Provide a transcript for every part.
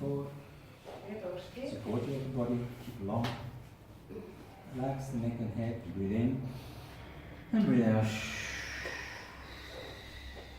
forward. Support your body, keep long. Relax the neck and head, breathe in and breathe out.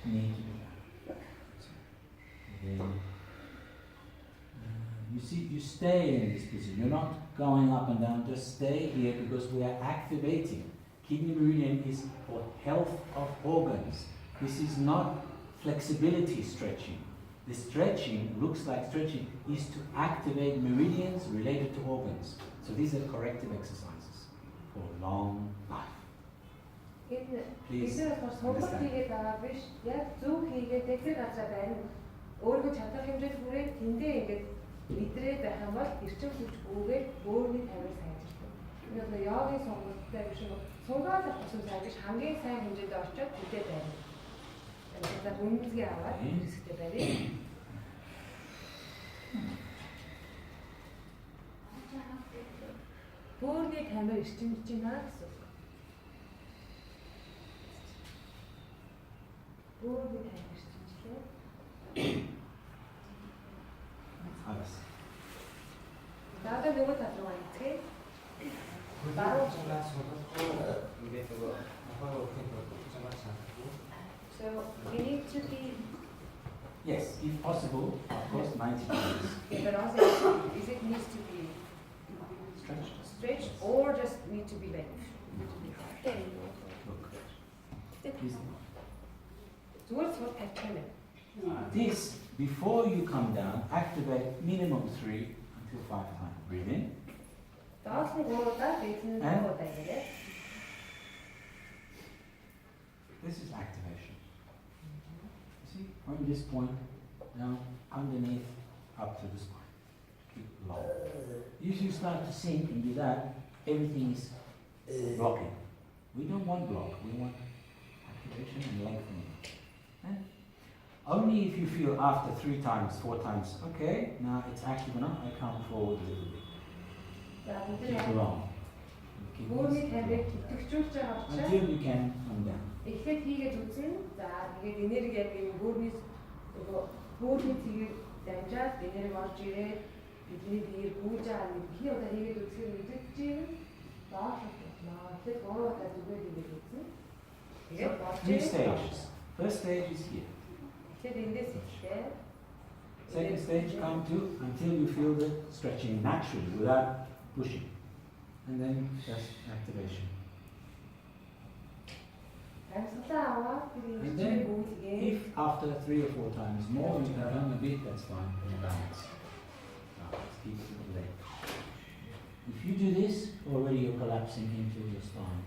Knee to the back. You see, you stay in this position. You're not going up and down, just stay here because we are activating. Kidney meridian is for health of organs. This is not flexibility stretching. The stretching looks like stretching is to activate meridians related to organs. So these are corrective exercises for long life. Please understand. Идрээ байх юм бол эрчим хүч өгөөд өөрийн тамир сайжирдаг. Энэ яагийн сонголттой биш үү? Сургаал авсан сайжирч хамгийн сайн хэмжээнд орчоод хөдөө байна. Тэгэхээр үнэлгээ аваад хэсэгтэй барья. Өөрийн тамир эрчимж байна гэсэн үг. Өөрийн тамир эрчимжлээ. Надад нөгөө тал руу ицгээ. Дараа жуулаас бодох ингээд нөгөө ахаа өгөх гэж So we need to be. Yes, if possible, of course, 90 degrees. But also, is it needs to be stretched or just need to be bent? Look. Towards what I This, before you come down, activate minimum 3 until 5 times. Breathe in. And this is activation. You see, from this point down, underneath, up to the spine. Keep long. If you start to sink and do that, everything is blocking. We don't want block, we want activation and lengthening. And only if you feel after 3 times, 4 times, okay, now it's active enough, I come forward a little bit. Keep long. Until you can come down. Эхлээд хийгээд үзнэ. За тэгээд энерги яг энэ бөөрийн тэгээд дамжаад энерги орж ирээд бидний биеэр гүйж байгаа нэг хий удаа хийгээд үзэхээр мэдэж чинь доош наа. Тэгээд гурван удаа зүгээр хийгээд үзнэ. Тэгээд болж 3 stages. First stage is here. Тэгээд эндээс эхлэе. Second stage come to until you feel the stretching naturally without pushing. And then just activation. And then, if after 3 or 4 times more you have done a bit, that's fine, balance. Let's keep it to the leg. If you do this, already you're collapsing into your spine,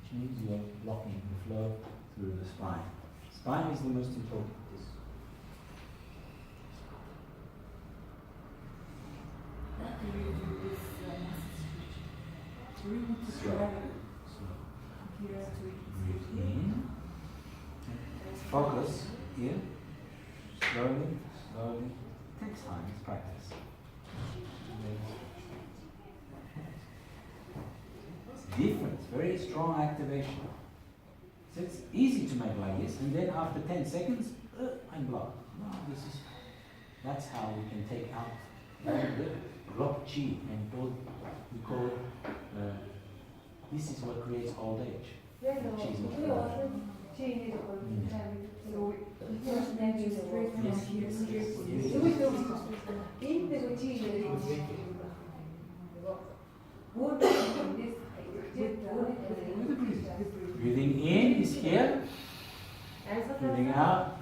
which means you're blocking the flow through the spine. Spine is the most important. Focus here, slowly, slowly. It takes time, it's practice. It's different, it's very strong activation. So it's easy to make like this, and then after 10 seconds, I'm blocked. No, that's how we can take out blocked chi, and we call this is what creates old age. Breathing in is here. Breathing out.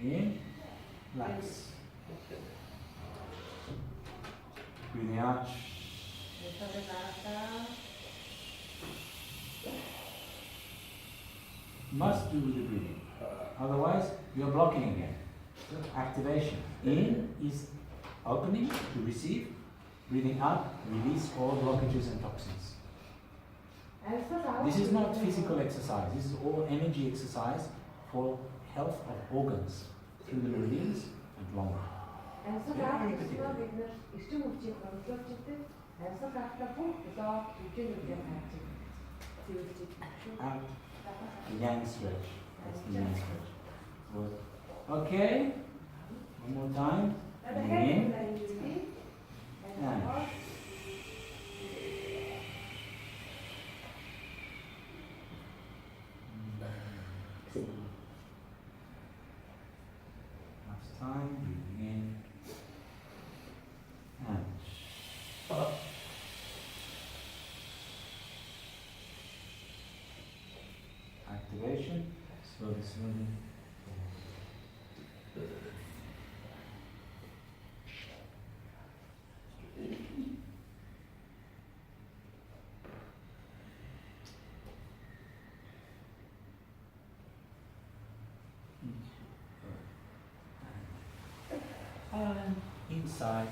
In, relax. Breathing out. Must do with the breathing. Otherwise, you're blocking again. So activation. In is opening to receive. Breathing out, release all blockages and toxins. This is not physical exercise. This is all energy exercise for health of organs through the meridians and longer. Амьсгал гарахтаа бүх блок үдэнүүдээр харж байгаа. Зөвлөж байгаа шүү. Out. Yang stretch. That's the yang stretch. Good. Okay. One more time. Breathing in. And last time. Breathing in. And activation. Slowly, slowly. And inside.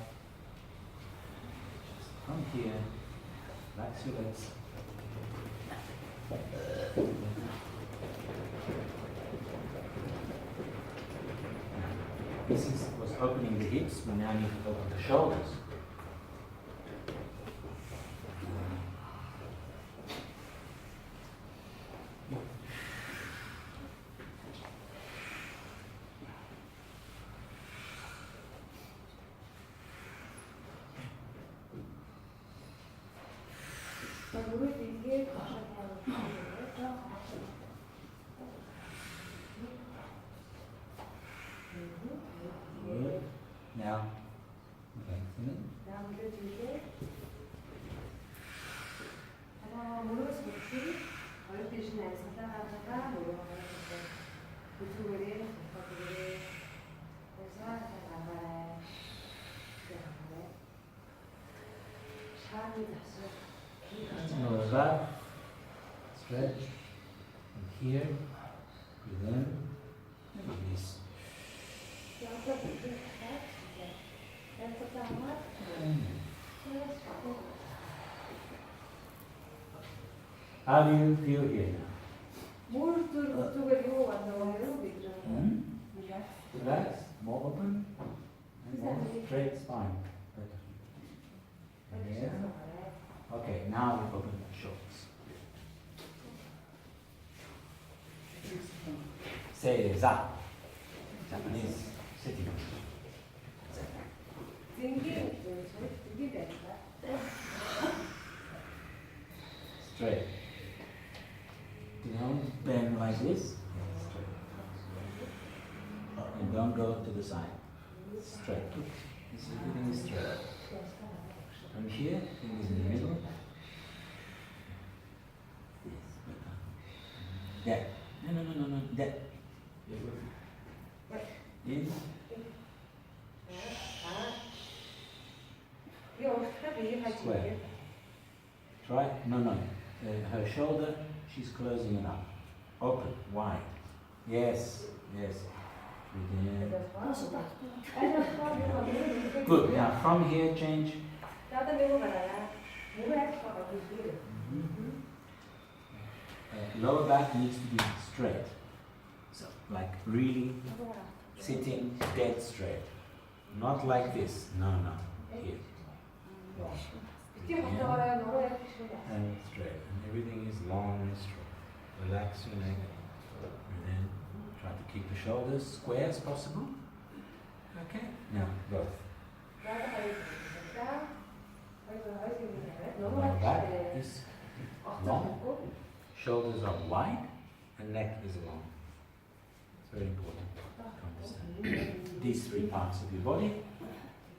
Just from here. Relax your legs. Was opening the hips, we now need to open the shoulders. Good. Now, lengthen it. 무릎 높이 어릴 때 주는 상상하다가 노력하는 그쪽으로 바깥으로 그래서 나가래 샤미 다시 Lower back, stretch, and here, breathe in, and release. How do you feel here now? Relax, more open, and more straight spine. Better. Yeah. Okay, now we open the shoulders. Say za. Japanese sitting. Straight. Don't bend like this. Straight. And don't go to the side. Straight. This is everything is straight. From here, fingers in the middle. That. No. That. In. Square. Try. No. Her shoulder, she's closing it up. Open, wide. Yes. Breathe in. Good. Now from here, change. Lower back needs to be straight. So, like really sitting dead straight. Not like this. No. Here. And straight. And everything is long and straight. Relax your neck. And then try to keep the shoulders square as possible. Okay? Now, both. Lower back is long. Shoulders are wide. And neck is long. It's very important to understand these three parts of your body,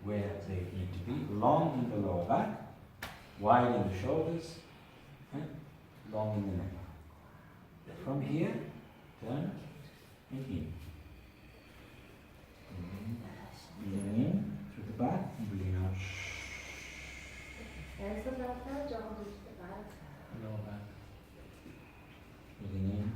where they need to be. Long in the lower back, wide in the shoulders, and long in the neck. From here, turn and in. Breathing in through the back and breathing out. Lower back. Breathing in.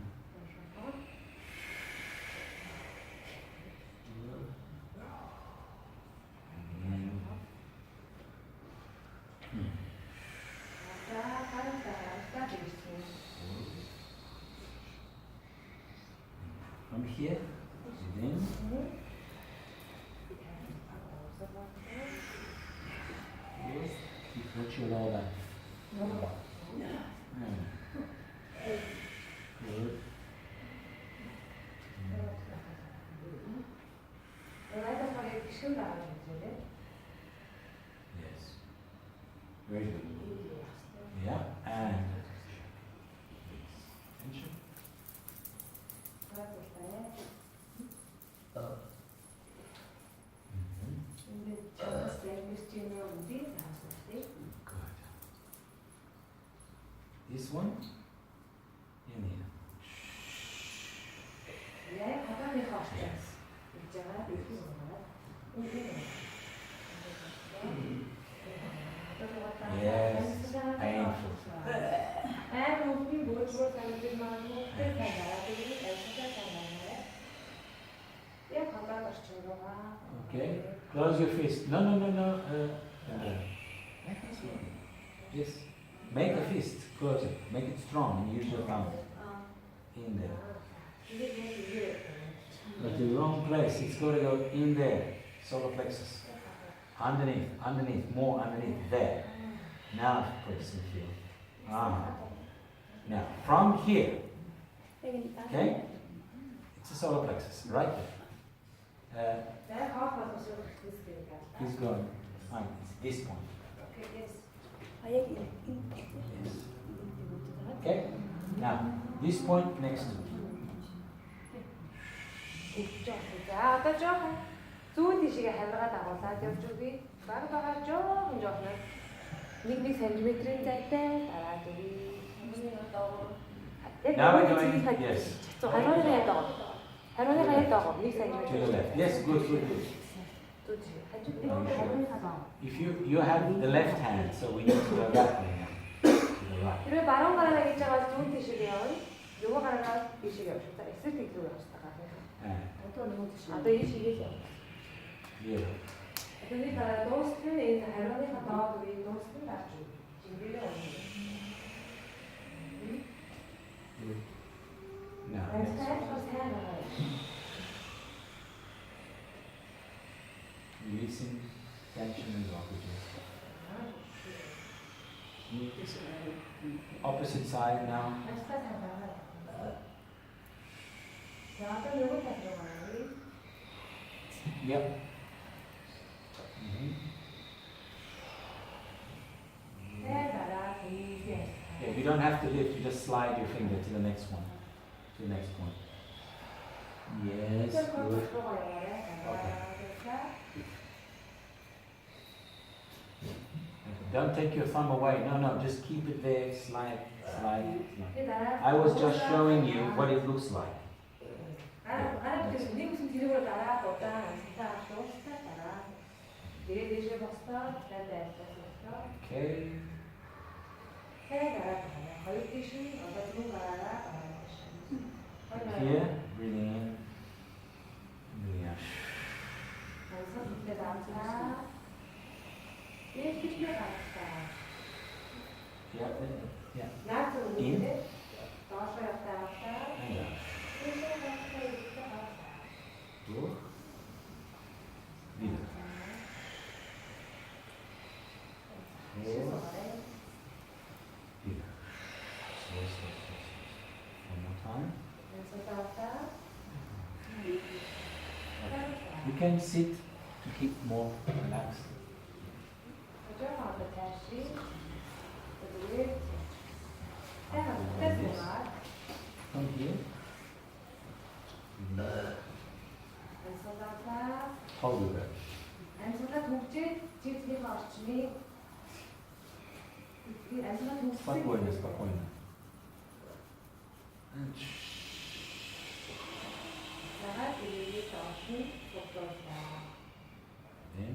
From here, breathe in. Yes, keep the Stretch your lower back. Good. Yes. Very good. Yeah, and tension. Good. This one, in here. Yes, painful. Okay, close your fist. No. Yes, make a fist, close it. Make it strong and use your thumb. In there. But the wrong place, it's got to go in there. Solar plexus. Underneath, more underneath. There. Now press and feel. Now, from here, okay? It's a solar plexus, right there. He's going. Fine, it's this point. Yes. Okay? Now, this point next to it. Зүүн тишгээ хамраад агуулад явж үгүй. Баг жоохон нэг сантиметрийн зайтай дараад үгүй. Now we're going, yes. Хариуны хаяад байгаа. 1 сантиметр. To the left. Yes, good. If you have the left hand, so we need to go that way now. To the right. 그리고 바람 가라가 гэж байгаа зүүн тишгээ явна. Нөгөө гарагаа тишгээ явж та. Эсрэг тийлүү явж байгаа. Одоо ийм шигээ яв. Yeah. Тэний дараа дуустал энэ хариуныхаа доод үеийг дуустал гарч үү. Жингэрээ онно. Now, releasing tension and blockages. Opposite side now. Yep. Yeah, you don't have to lift, you just slide your finger to the next one. To the next point. Yes, good. Okay. Don't take your thumb away. No, just keep it there. Slide. I was just showing you what it looks like. Okay. Here, breathing in, breathing out. Yeah. In. And out. Durch. Wieder. Vor. Wieder. Slow. One more time. You can sit to keep more relaxed. From here. Hold your breath. Спокойно. And then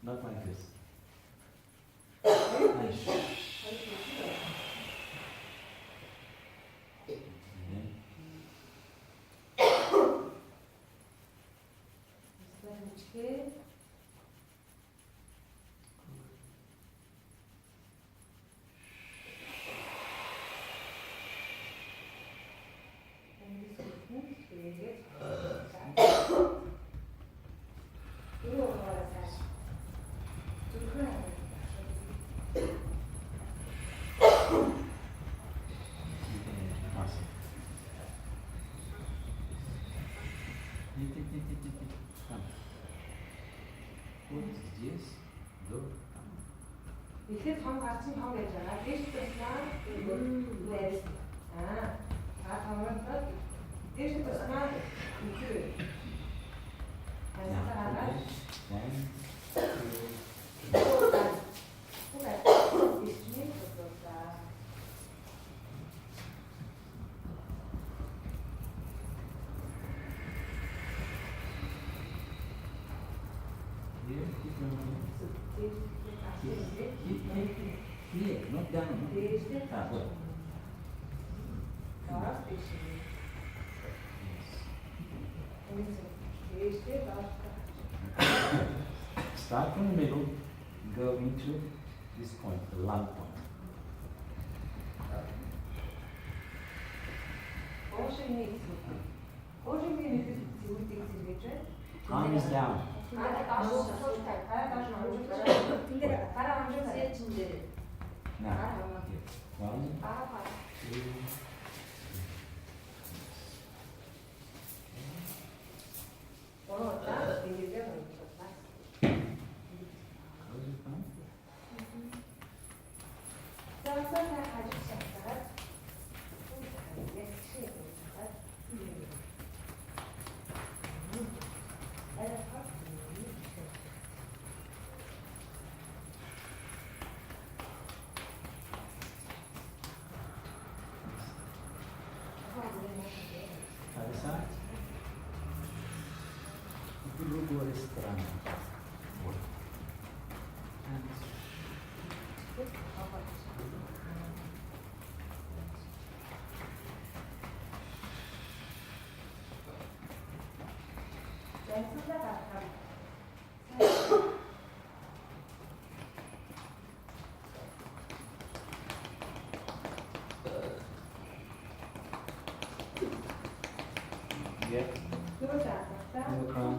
not like this. Nice. тэгээд юу угаасаа зүрхэн ихэд том гарсан том байж байгаа. Дээш туснаа дээш. Та томроод дээш туснаа үгүй. Here, not down. Ah, good. Start from the middle, go into this point, the lung point. Arm is down. Now, one, two, other side. Dulu boleh seterang. Yeah. No crown.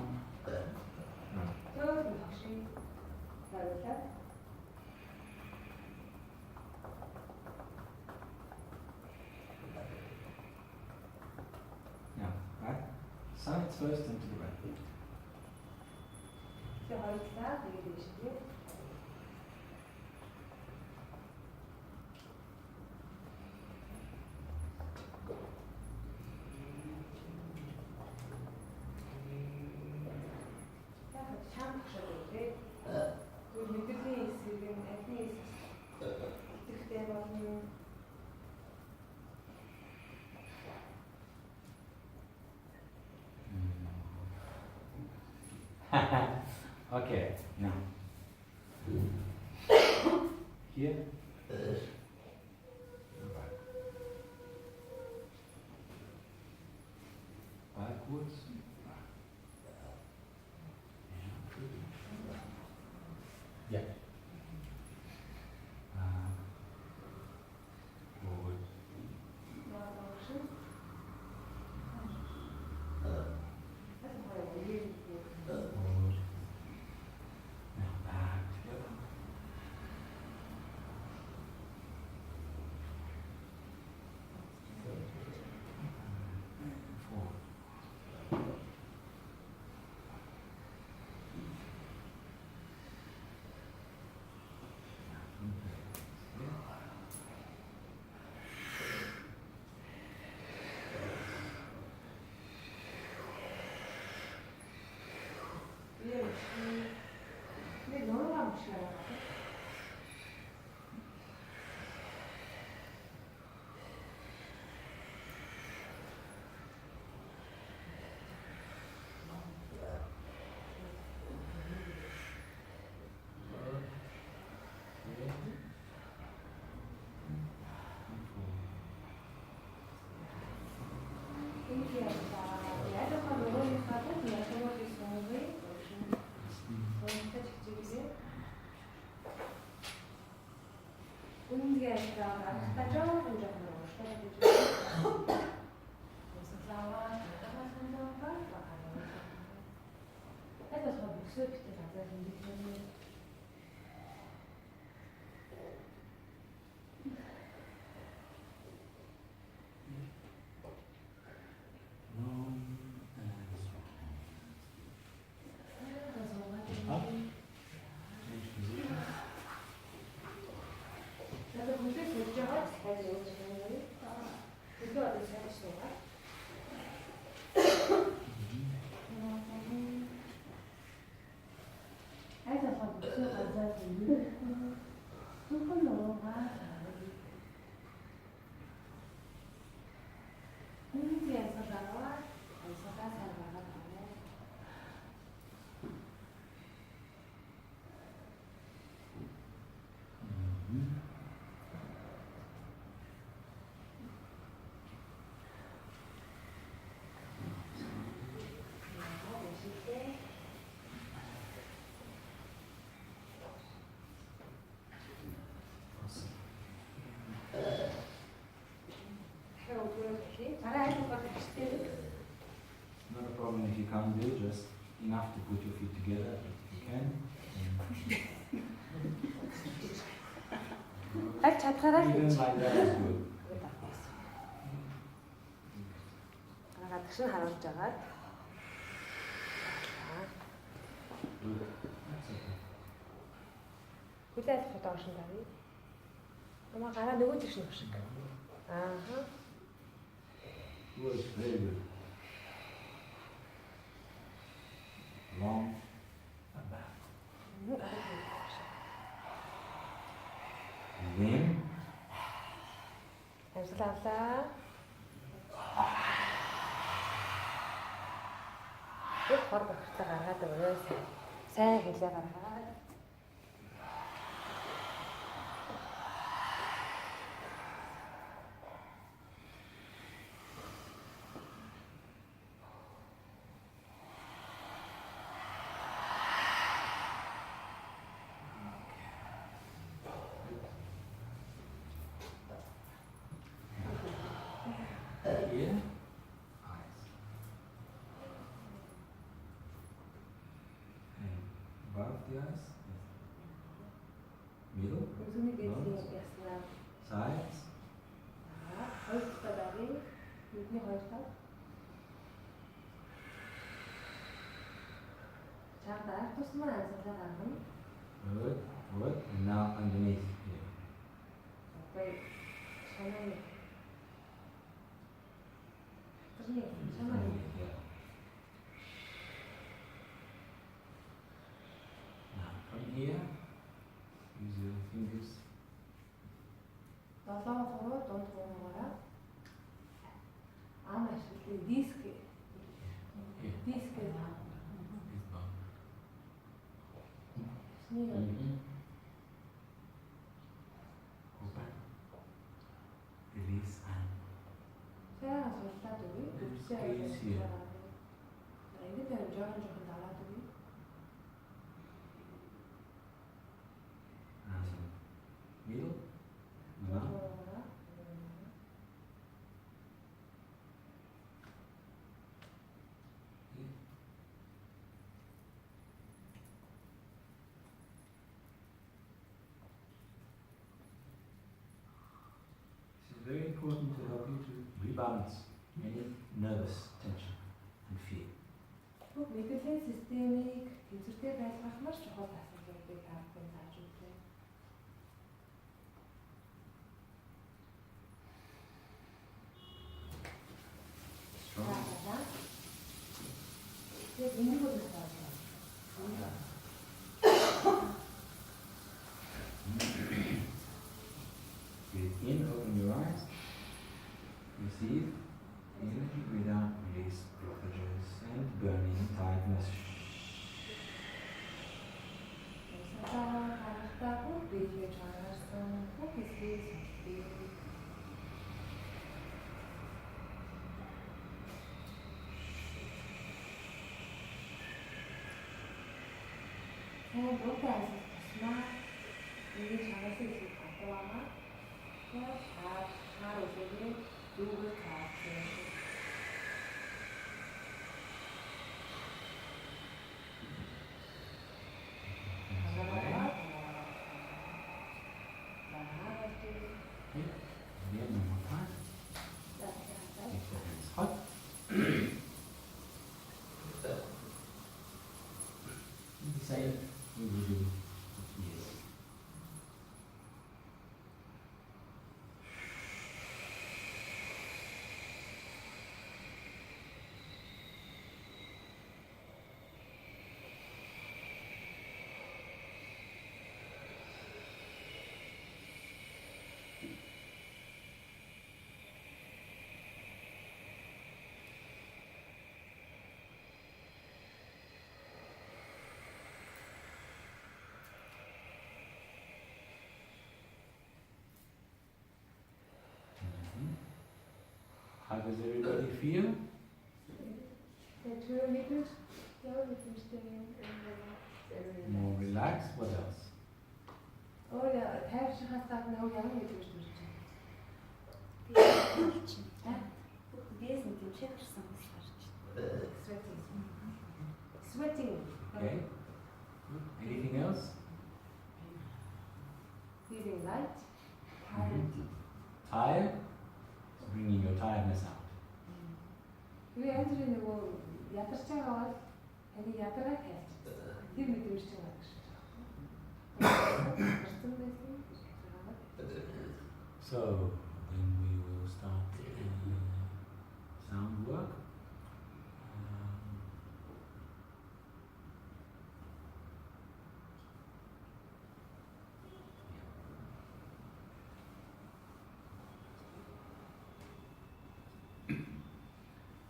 Now, right? Sides first and to the right. Okay, now. Here. Backwards. Yeah. Forward. Forward. Now back together. Forward. өсөө битээ газар хэмжиж байна. Long and strong. Up. Change position. 나도 무슨 결정을 잘 내려오는 그거 어디 잘 있어요? Айдаа бүсээ газар хэмжиж түхэн нуруугаа 공지에서 나와 에서가 잘 나가고 내쉴 때 해가 오도록 다시 잘할 것 같으시대요. Not a problem if you can't do, just enough to put your feet together if you can. 알 чадхаараа Even хийж. like that is good. 하나가 득실 하나씩 잡아. Good. That's okay. хүлээж фотошинтари. Ама гараа нөгөө дэш нь шиг. Ааха. Good, very good. Long and back. Then, Амсалаа. Их хор багтаа гаргаад өгөө. Сайн хэлээ гаргаад. here, eyes. And above the eyes, middle, Үзүний дэс яснаа. sides, Хоёр талаа дарыг. Бидний хоёр тал. Чам дараах тусмаа амсалаа гаргана. good, good, and now underneath here. Одоо санаа Yeah. Now from here, use your fingers. долоо хуруу дунд хуураараа ам ашиглан диск Here, диск this bone. сний Open. Release and сайхан сурлаад өгье. Өвчтэй Squeeze here. Ингээд энэ жоохон далаад өгье. middle. Now, here. This is very important to help you to rebalance any nervous tension and fear. Бүх мэдрэлийн системийг тэнцвэртэй байлгах маш чухал асуудлуудыг таахгүй зааж үзье. Strong. Яг энийг бол тааж байна. Breathe in, open your eyes. Receive energy, breathe out, release blockages and burning tightness. Амсалаа гаргалтаагүй биеийг чанарсан бүх хэсгийг сонирхъя. Сайн дуутай ажил туснаа биеийг чанарсан хэсгийг хатваамаа. Тэгээд хаар үлээгээ дүүгээ таачих. same we will do here. How does everybody feel? That we're a little More relaxed? What else? her şey hastalıkla uyanır götürmüştür. için. Bu gezintiğim şey kırsamışlar işte. Sweating. Sweating. Okay. Anything else? Feeling light. Tired? Bringing your tiredness out. 왜 애들은 뭐 야트차가 아니 야트가 해. 힘이 들으시잖아. So, then we will start sound work.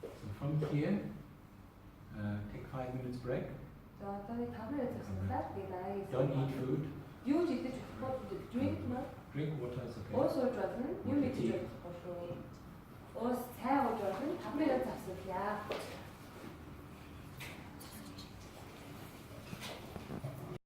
So from here, take 5 minutes break. Don't eat food. Use it to drink, no? Drink water is okay. Also drink. You need to drink. Also, say or drink. 답변을 잡수야.